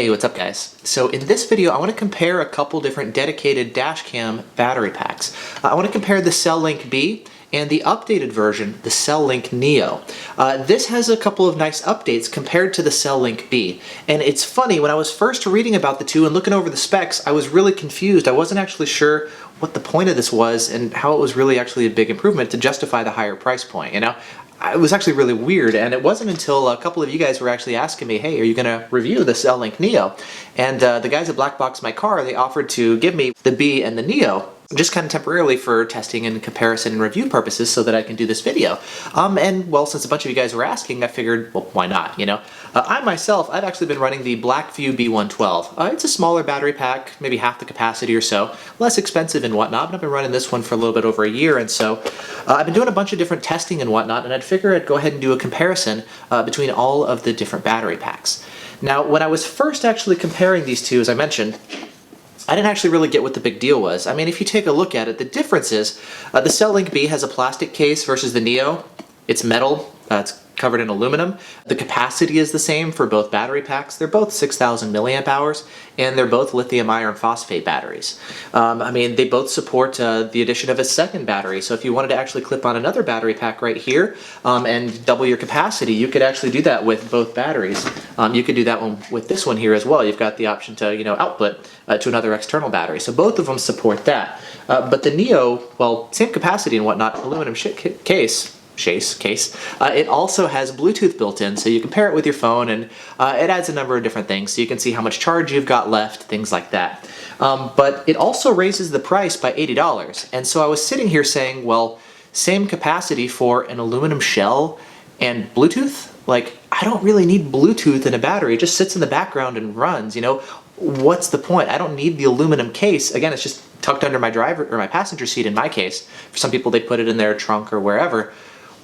Hey, what's up guys? So in this video I want to compare a couple different dedicated dash cam battery packs. I want to compare the Cellink B and the updated version, the Cellink Neo. This has a couple of nice updates compared to the Cellink B. And it's funny, when I was first reading about the two and looking over the specs, I was really confused. I wasn't actually sure what the point of this was and how it was really actually a big improvement to justify the higher price point. You know, it was actually really weird, and it wasn't until a couple of you guys were actually asking me, hey, are you going to review the Cellink Neo? And the guys at BlackboxMyCar, they offered to give me the B and the Neo, just kind of temporarily for testing and comparison and review purposes so that I can do this video. And well, since a bunch of you guys were asking, I figured, well, why not, you know? I myself, I've actually been running the Blackvue B-112. It's a smaller battery pack, maybe half the capacity or so, less expensive and whatnot, but I've been running this one for a little bit over a year, and so I've been doing a bunch of different testing and whatnot, and I'd figure I'd go ahead and do a comparison between all of the different battery packs. Now, when I was first actually comparing these two, as I mentioned, I didn't actually really get what the big deal was. I mean, if you take a look at it, the difference is the Cellink B has a plastic case versus the Neo. It's metal. It's covered in aluminum. The capacity is the same for both battery packs. They're both 6,000 milliamp hours, and they're both lithium iron phosphate batteries. I mean, they both support the addition of a second battery, so if you wanted to actually clip on another battery pack right here and double your capacity, you could actually do that with both batteries. You could do that one with this one here as well. You've got the option to, you know, output to another external battery, so both of them support that. But the Neo, well, same capacity and whatnot, aluminum case, it also has Bluetooth built in, so you can pair it with your phone, and it adds a number of different things, so you can see how much charge you've got left, things like that. But it also raises the price by $80, and so I was sitting here saying, well, same capacity for an aluminum shell and Bluetooth? Like, I don't really need Bluetooth in a battery. It just sits in the background and runs, you know? What's the point? I don't need the aluminum case. Again, it's just tucked under my driver or my passenger seat in my case. For some people, they put it in their trunk or wherever.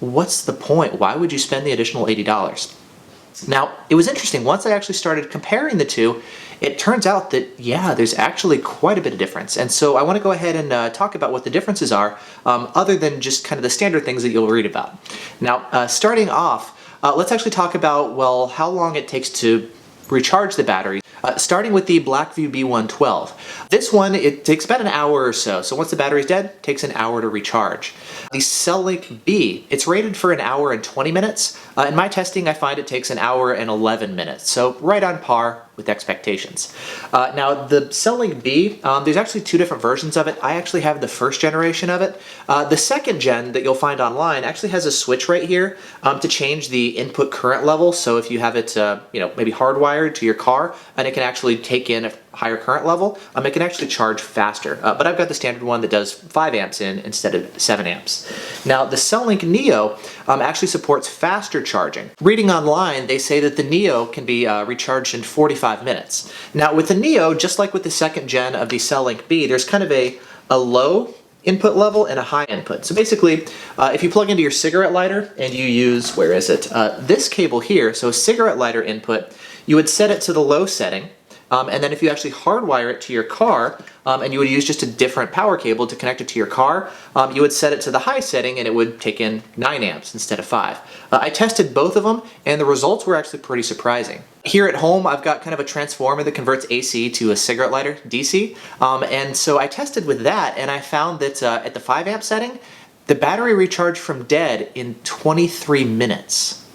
What's the point? Why would you spend the additional $80? Now, it was interesting. Once I actually started comparing the two, it turns out that, yeah, there's actually quite a bit of difference. And so I want to go ahead and talk about what the differences are, other than just kind of the standard things that you'll read about. Now, starting off, let's actually talk about, well, how long it takes to recharge the battery. Starting with the Blackvue B-112. This one, it takes about an hour or so. So once the battery's dead, it takes an hour to recharge. The Cellink B, it's rated for an hour and 20 minutes. In my testing, I find it takes an hour and 11 minutes. So right on par with expectations. Now the Cellink B, there's actually two different versions of it. I actually have the first generation of it. The second gen that you'll find online actually has a switch right here to change the input current level. So if you have it, you know, maybe hardwired to your car, and it can actually take in a higher current level, it can actually charge faster. But I've got the standard one that does 5 amps in instead of 7 amps. Now the Cellink Neo actually supports faster charging. Reading online, they say that the Neo can be recharged in 45 minutes. Now with the Neo, just like with the second gen of the Cellink B, there's kind of a low input level and a high input. So basically, if you plug into your cigarette lighter and you use, where is it? This cable here, so cigarette lighter input, you would set it to the low setting, and then if you actually hardwire it to your car, and you would use just a different power cable to connect it to your car, you would set it to the high setting and it would take in 9 amps instead of 5. I tested both of them and the results were actually pretty surprising. Here at home, I've got kind of a transformer that converts AC to a cigarette lighter, DC, and so I tested with that, and I found that at the 5 amp setting, the battery recharged from dead in 23 minutes.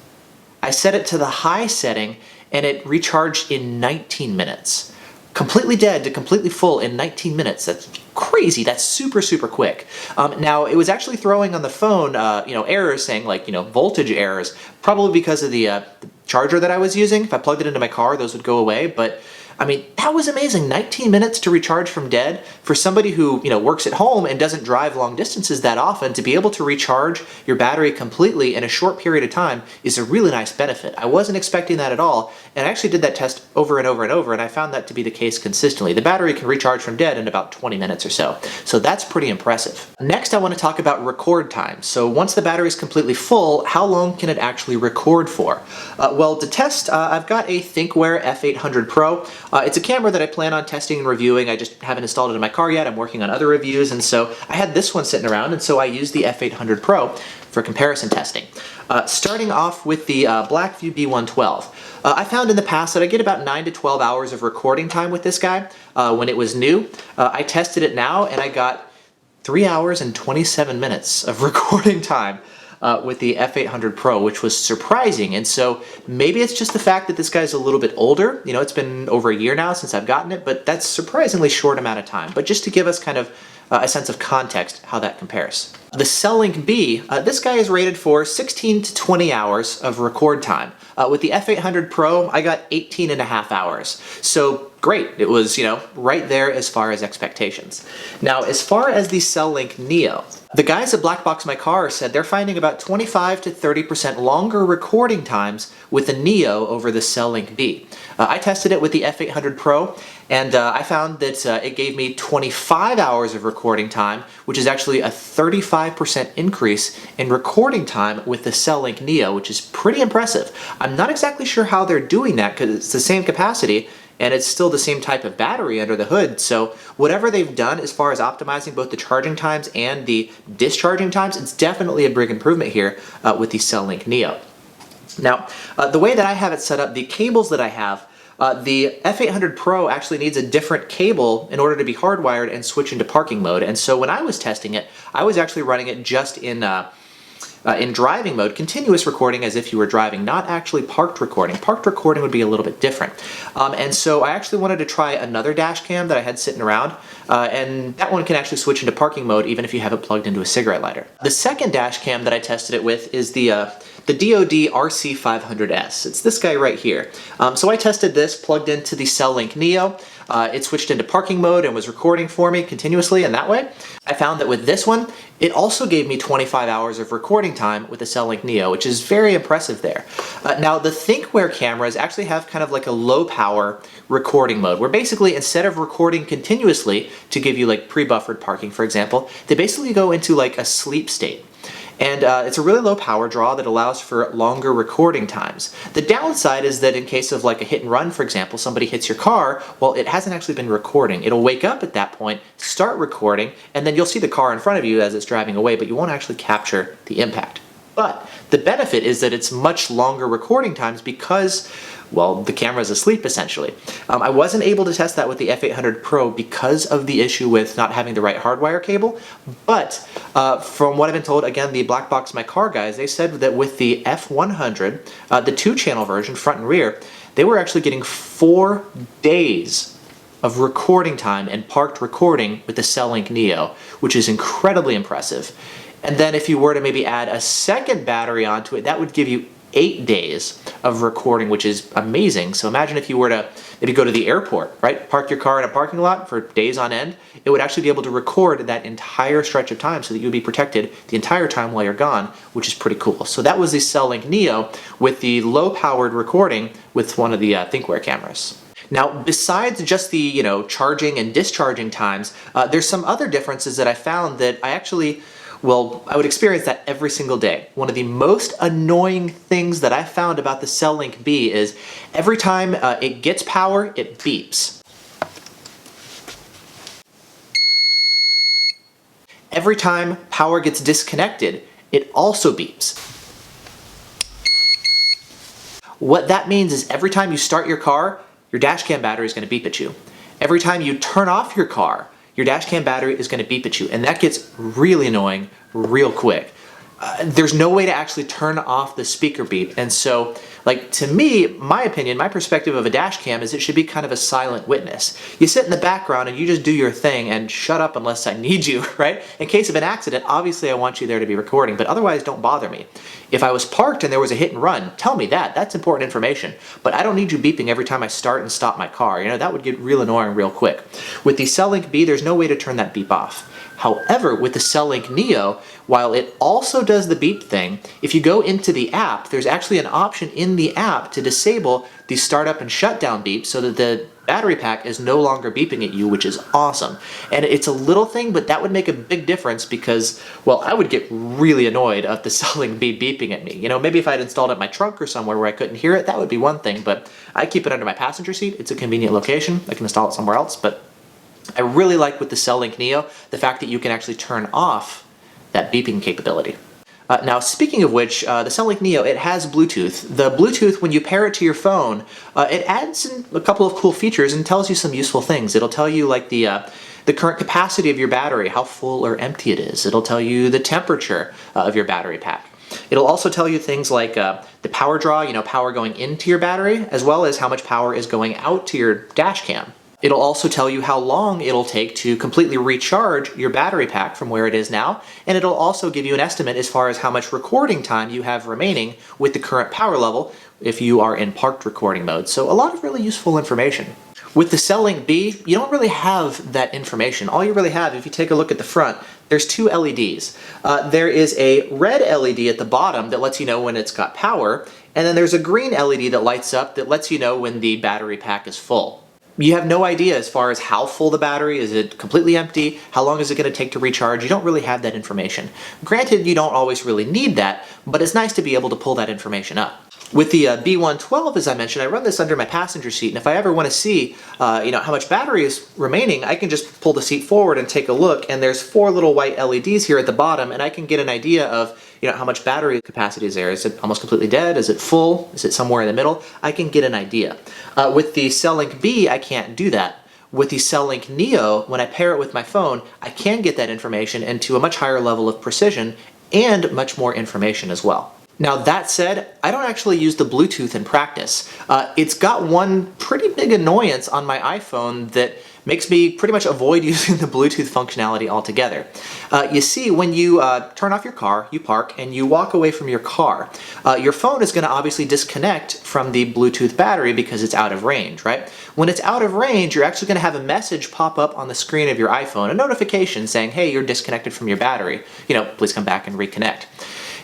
I set it to the high setting and it recharged in 19 minutes. Completely dead to completely full in 19 minutes. That's crazy. That's super, super quick. Now, it was actually throwing on the phone, you know, errors saying like, you know, voltage errors, probably because of the charger that I was using. If I plugged it into my car, those would go away, but I mean, that was amazing. 19 minutes to recharge from dead for somebody who, you know, works at home and doesn't drive long distances that often. To be able to recharge your battery completely in a short period of time is a really nice benefit. I wasn't expecting that at all, and I actually did that test over and over and over, and I found that to be the case consistently. The battery can recharge from dead in about 20 minutes or so. So that's pretty impressive. Next, I want to talk about record time. So once the battery is completely full, how long can it actually record for? Well, to test, I've got a ThinkWare F800 Pro. It's a camera that I plan on testing and reviewing. I just haven't installed it in my car yet. I'm working on other reviews, and so I had this one sitting around, and so I used the F800 Pro for comparison testing. Starting off with the Blackvue B-112. I found in the past that I get about 9 to 12 hours of recording time with this guy when it was new. I tested it now and I got 3 hours and 27 minutes of recording time with the F800 Pro, which was surprising. And so maybe it's just the fact that this guy's a little bit older. You know, it's been over a year now since I've gotten it, but that's surprisingly short amount of time. But just to give us kind of a sense of context how that compares. The Cellink B, this guy is rated for 16 to 20 hours of record time. With the F800 Pro, I got 18 and a half hours. So great, it was, you know, right there as far as expectations. Now, as far as the Cellink Neo, the guys at BlackboxMyCar said they're finding about 25 to 30% longer recording times with the Neo over the Cellink B. I tested it with the F800 Pro, and I found that it gave me 25 hours of recording time, which is actually a 35% increase in recording time with the Cellink Neo, which is pretty impressive. I'm not exactly sure how they're doing that because it's the same capacity, and it's still the same type of battery under the hood, so whatever they've done as far as optimizing both the charging times and the discharging times, it's definitely a big improvement here with the Cellink Neo. Now, the way that I have it set up, the cables that I have, the F800 Pro actually needs a different cable in order to be hardwired and switch into parking mode, and so when I was testing it, I was actually running it just in driving mode, continuous recording as if you were driving, not actually parked recording. Parked recording would be a little bit different. And so I actually wanted to try another dash cam that I had sitting around, and that one can actually switch into parking mode even if you have it plugged into a cigarette lighter. The second dash cam that I tested it with is the DoD RC500S. It's this guy right here. So I tested this plugged into the Cellink Neo. It switched into parking mode and was recording for me continuously, and that way I found that with this one, it also gave me 25 hours of recording time with the Cellink Neo, which is very impressive there. Now, the ThinkWare cameras actually have kind of like a low power recording mode, where basically instead of recording continuously to give you like pre-buffered parking, for example, they basically go into like a sleep state. And it's a really low power draw that allows for longer recording times. The downside is that in case of like a hit and run, for example, somebody hits your car, well, it hasn't actually been recording. It'll wake up at that point, start recording, and then you'll see the car in front of you as it's driving away, but you won't actually capture the impact. But the benefit is that it's much longer recording times because, well, the camera's asleep essentially. I wasn't able to test that with the F800 Pro because of the issue with not having the right hardwire cable, but from what I've been told, again, the BlackboxMyCar guys, they said that with the F100, the 2-channel version, front and rear, they were actually getting 4 days of recording time and parked recording with the Cellink Neo, which is incredibly impressive. And then if you were to maybe add a second battery onto it, that would give you 8 days of recording, which is amazing. So imagine if you were to maybe go to the airport, right? Park your car in a parking lot for days on end. It would actually be able to record that entire stretch of time so that you would be protected the entire time while you're gone, which is pretty cool. So that was the Cellink Neo with the low-powered recording with one of the ThinkWare cameras. Now, besides just the, you know, charging and discharging times, there's some other differences that I found that I actually, well, I would experience that every single day. One of the most annoying things that I found about the Cellink B is every time it gets power, it beeps. Every time power gets disconnected, it also beeps. What that means is every time you start your car, your dashcam battery is going to beep at you. Every time you turn off your car, your dashcam battery is going to beep at you, and that gets really annoying real quick. There's no way to actually turn off the speaker beep, and so, like, to me, my opinion, my perspective of a dash cam is it should be kind of a silent witness. You sit in the background and you just do your thing and shut up unless I need you, right? In case of an accident, obviously I want you there to be recording, but otherwise don't bother me. If I was parked and there was a hit and run, tell me that. That's important information. But I don't need you beeping every time I start and stop my car. You know, that would get real annoying real quick. With the Cellink B, there's no way to turn that beep off. However, with the Cellink Neo, while it also does the beep thing, if you go into the app, there's actually an option in the app to disable the startup and shutdown beep so that the battery pack is no longer beeping at you, which is awesome. And it's a little thing, but that would make a big difference because, well, I would get really annoyed of the Cellink be beeping at me. You know, maybe if I'd installed it in my trunk or somewhere where I couldn't hear it, that would be one thing, but I keep it under my passenger seat. It's a convenient location. I can install it somewhere else, but I really like with the Cellink Neo, the fact that you can actually turn off that beeping capability. Now, speaking of which, the Cellink Neo, it has Bluetooth. The Bluetooth, when you pair it to your phone, it adds in a couple of cool features and tells you some useful things. It'll tell you like the current capacity of your battery, how full or empty it is. It'll tell you the temperature of your battery pack. It'll also tell you things like the power draw, you know, power going into your battery, as well as how much power is going out to your dash cam. It'll also tell you how long it'll take to completely recharge your battery pack from where it is now, and it'll also give you an estimate as far as how much recording time you have remaining with the current power level if you are in parked recording mode. So a lot of really useful information. With the Cellink B, you don't really have that information. All you really have, if you take a look at the front, there's two LEDs. There is a red LED at the bottom that lets you know when it's got power, and then there's a green LED that lights up that lets you know when the battery pack is full. You have no idea as far as how full the battery is. It completely empty? How long is it going to take to recharge? You don't really have that information. Granted, you don't always really need that, but it's nice to be able to pull that information up. With the B-112, as I mentioned, I run this under my passenger seat, and if I ever want to see you know, how much battery is remaining, I can just pull the seat forward and take a look, and there's 4 little white LEDs here at the bottom, and I can get an idea of, you know, how much battery capacity is there. Is it almost completely dead? Is it full? Is it somewhere in the middle? I can get an idea. With the Cellink B, I can't do that. With the Cellink Neo, when I pair it with my phone, I can get that information into a much higher level of precision and much more information as well. Now that said, I don't actually use the Bluetooth in practice. It's got one pretty big annoyance on my iPhone that makes me pretty much avoid using the Bluetooth functionality altogether. You see, when you turn off your car, you park, and you walk away from your car, your phone is going to obviously disconnect from the Bluetooth battery because it's out of range, right? When it's out of range, you're actually going to have a message pop up on the screen of your iPhone, a notification saying, hey, you're disconnected from your battery. You know, please come back and reconnect.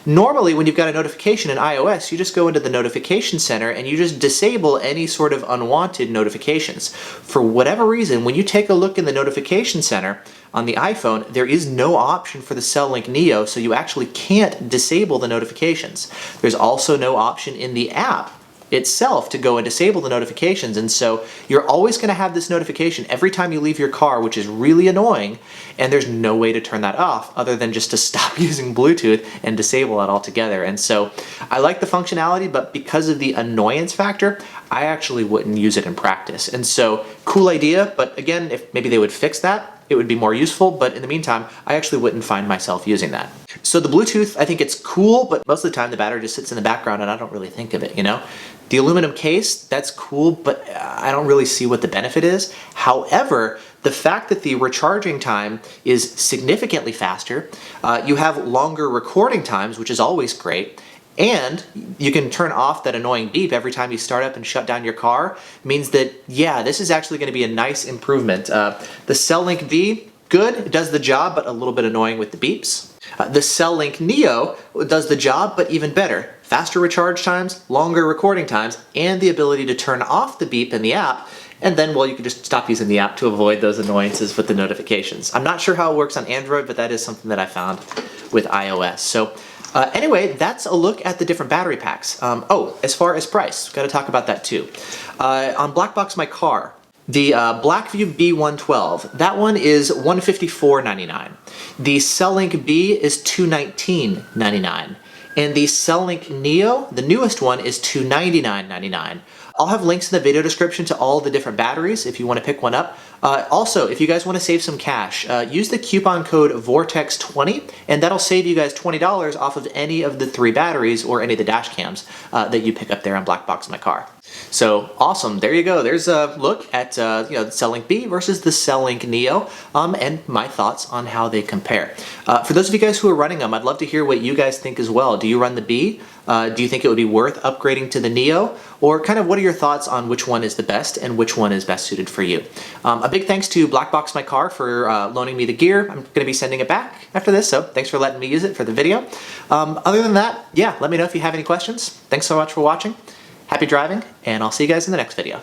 Normally, when you've got a notification in iOS, you just go into the notification center and you just disable any sort of unwanted notifications. For whatever reason, when you take a look in the notification center on the iPhone, there is no option for the Cellink Neo, so you actually can't disable the notifications. There's also no option in the app itself to go and disable the notifications, and so you're always going to have this notification every time you leave your car, which is really annoying, and there's no way to turn that off other than just to stop using Bluetooth and disable that altogether. And so I like the functionality, but because of the annoyance factor, I actually wouldn't use it in practice. And so cool idea, but again, if maybe they would fix that, it would be more useful, but in the meantime, I actually wouldn't find myself using that. So the Bluetooth, I think it's cool, but most of the time the battery just sits in the background and I don't really think of it, you know? The aluminum case, that's cool, but I don't really see what the benefit is. However, the fact that the recharging time is significantly faster, you have longer recording times, which is always great, and you can turn off that annoying beep every time you start up and shut down your car, means that, yeah, this is actually going to be a nice improvement. The Cellink B, good, it does the job, but a little bit annoying with the beeps. The Cellink Neo does the job, but even better. Faster recharge times, longer recording times, and the ability to turn off the beep in the app, and then, well, you can just stop using the app to avoid those annoyances with the notifications. I'm not sure how it works on Android, but that is something that I found with iOS. So anyway, that's a look at the different battery packs. Oh, as far as price, got to talk about that too. On BlackboxMyCar, the Blackvue B-112, that one is $154.99. The Cellink B is $219.99. And the Cellink Neo, the newest one, is $299.99. I'll have links in the video description to all the different batteries if you want to pick one up. Also, if you guys want to save some cash, use the coupon code VORTEX20, and that'll save you guys $20 off of any of the 3 batteries or any of the dash cams that you pick up there on BlackboxMyCar. So awesome, there you go. There's a look at you know, the Cellink B versus the Cellink Neo, and my thoughts on how they compare. For those of you guys who are running them, I'd love to hear what you guys think as well. Do you run the B? Do you think it would be worth upgrading to the Neo? Or kind of what are your thoughts on which one is the best and which one is best suited for you? A big thanks to BlackboxMyCar for loaning me the gear. I'm going to be sending it back after this, so thanks for letting me use it for the video. Other than that, yeah, let me know if you have any questions. Thanks so much for watching. Happy driving, and I'll see you guys in the next video.